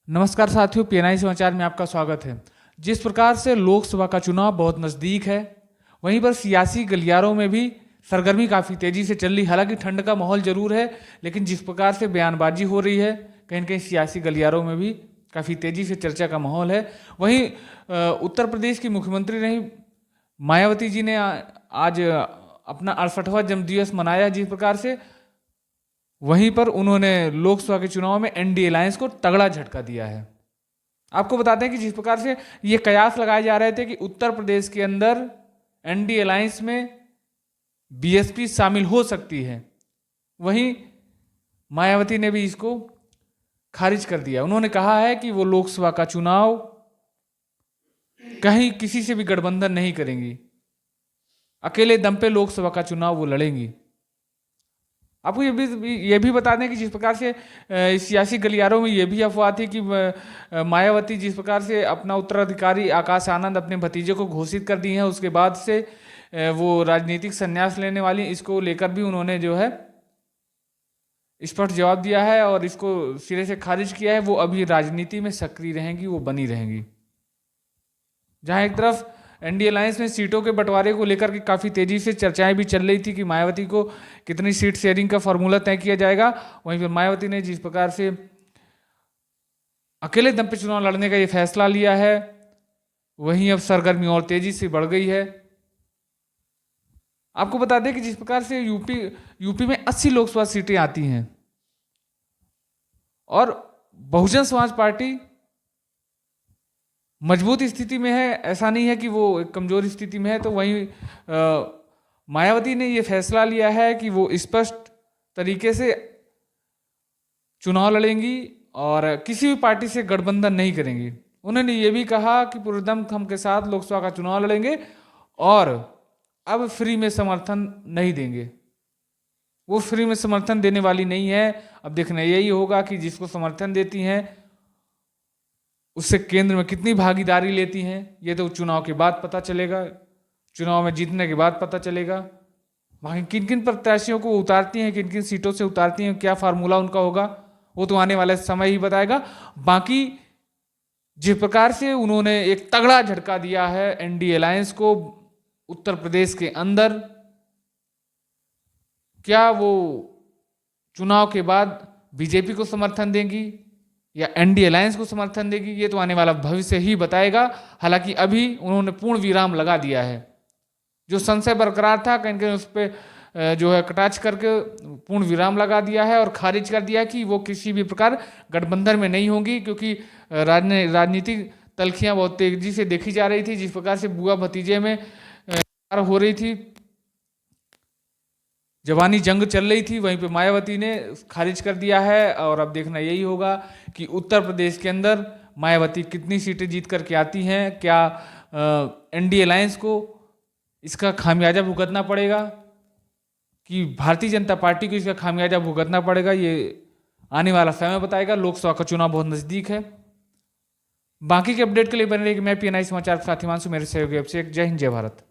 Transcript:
नमस्कार साथियों, पीएनआई समाचार में आपका स्वागत है। जिस प्रकार से लोकसभा का चुनाव बहुत नज़दीक है, वहीं पर सियासी गलियारों में भी सरगर्मी काफ़ी तेज़ी से चल रही। हालांकि ठंड का माहौल जरूर है, लेकिन जिस प्रकार से बयानबाजी हो रही है, कहीं न कहीं सियासी गलियारों में भी काफ़ी तेज़ी से चर्चा का माहौल है। वहीं उत्तर प्रदेश की मुख्यमंत्री रही मायावती जी ने आज अपना 68वां जन्मदिवस मनाया। जिस प्रकार से वहीं पर उन्होंने लोकसभा के चुनाव में एनडीए अलायंस को तगड़ा झटका दिया है। आपको बताते हैं कि जिस प्रकार से ये कयास लगाए जा रहे थे कि उत्तर प्रदेश के अंदर एनडीए अलायंस में बीएसपी शामिल हो सकती है, वहीं मायावती ने भी इसको खारिज कर दिया। उन्होंने कहा है कि वो लोकसभा का चुनाव कहीं किसी से भी गठबंधन नहीं करेंगी, अकेले दम पे लोकसभा का चुनाव वो लड़ेंगी। आपको ये भी बता दें कि जिस प्रकार से सियासी गलियारों में ये भी अफवाह थी कि मायावती जिस प्रकार से अपना उत्तराधिकारी आकाश आनंद अपने भतीजे को घोषित कर दी है, उसके बाद से वो राजनीतिक संन्यास लेने वाली, इसको लेकर भी उन्होंने जो है स्पष्ट जवाब दिया है और इसको सिरे से खारिज किया है। वो अभी राजनीति में सक्रिय रहेंगी, वो बनी रहेंगी। जहां एक तरफ एनडीए अलायंस में सीटों के बंटवारे को लेकर के काफ़ी तेज़ी से चर्चाएं भी चल रही थी कि मायावती को कितनी सीट शेयरिंग का फॉर्मूला तय किया जाएगा, वहीं पर मायावती ने जिस प्रकार से अकेले दम पे चुनाव लड़ने का ये फैसला लिया है, वहीं अब सरगर्मी और तेजी से बढ़ गई है। आपको बता दें कि जिस प्रकार से यूपी में 80 लोकसभा सीटें आती हैं और बहुजन समाज पार्टी मजबूत स्थिति में है, ऐसा नहीं है कि वो एक कमजोर स्थिति में है। तो वहीं मायावती ने ये फैसला लिया है कि वो स्पष्ट तरीके से चुनाव लड़ेंगी और किसी भी पार्टी से गठबंधन नहीं करेंगी। उन्होंने ये भी कहा कि पूरे दम के साथ लोकसभा का चुनाव लड़ेंगे और अब फ्री में समर्थन नहीं देंगे। वो फ्री में समर्थन देने वाली नहीं है। अब देखना यही होगा कि जिसको समर्थन देती हैं उससे केंद्र में कितनी भागीदारी लेती हैं, ये तो चुनाव के बाद पता चलेगा, चुनाव में जीतने के बाद पता चलेगा। बाकी किन किन प्रत्याशियों को उतारती हैं, किन किन सीटों से उतारती हैं, क्या फार्मूला उनका होगा, वो तो आने वाला समय ही बताएगा। बाकी जिस प्रकार से उन्होंने एक तगड़ा झटका दिया है एनडीए अलायंस को उत्तर प्रदेश के अंदर, क्या वो चुनाव के बाद बीजेपी को समर्थन देंगी या एनडीए अलायंस को समर्थन देगी, ये तो आने वाला भविष्य ही बताएगा। हालांकि अभी उन्होंने पूर्ण विराम लगा दिया है। जो संशय बरकरार था कहीं कहीं उस पर जो है कटाक्ष करके पूर्ण विराम लगा दिया है और खारिज कर दिया कि वो किसी भी प्रकार गठबंधन में नहीं होंगी, क्योंकि राजनीतिक तल्खियां बहुत तेजी से देखी जा रही थी। जिस प्रकार से बुआ भतीजे में हो रही थी, जवानी जंग चल रही थी, वहीं पे मायावती ने खारिज कर दिया है। और अब देखना यही होगा कि उत्तर प्रदेश के अंदर मायावती कितनी सीटें जीत करके आती हैं। क्या एनडीए अलायंस को इसका खामियाजा भुगतना पड़ेगा कि भारतीय जनता पार्टी को इसका खामियाजा भुगतना पड़ेगा, ये आने वाला समय बताएगा। लोकसभा का चुनाव बहुत नज़दीक है। बाकी के अपडेट के लिए बने रहिए। मैं पीएनआई समाचार के साथ हिमांशु, मेरे सहयोगी अभिषेक। जय हिंद, जय भारत।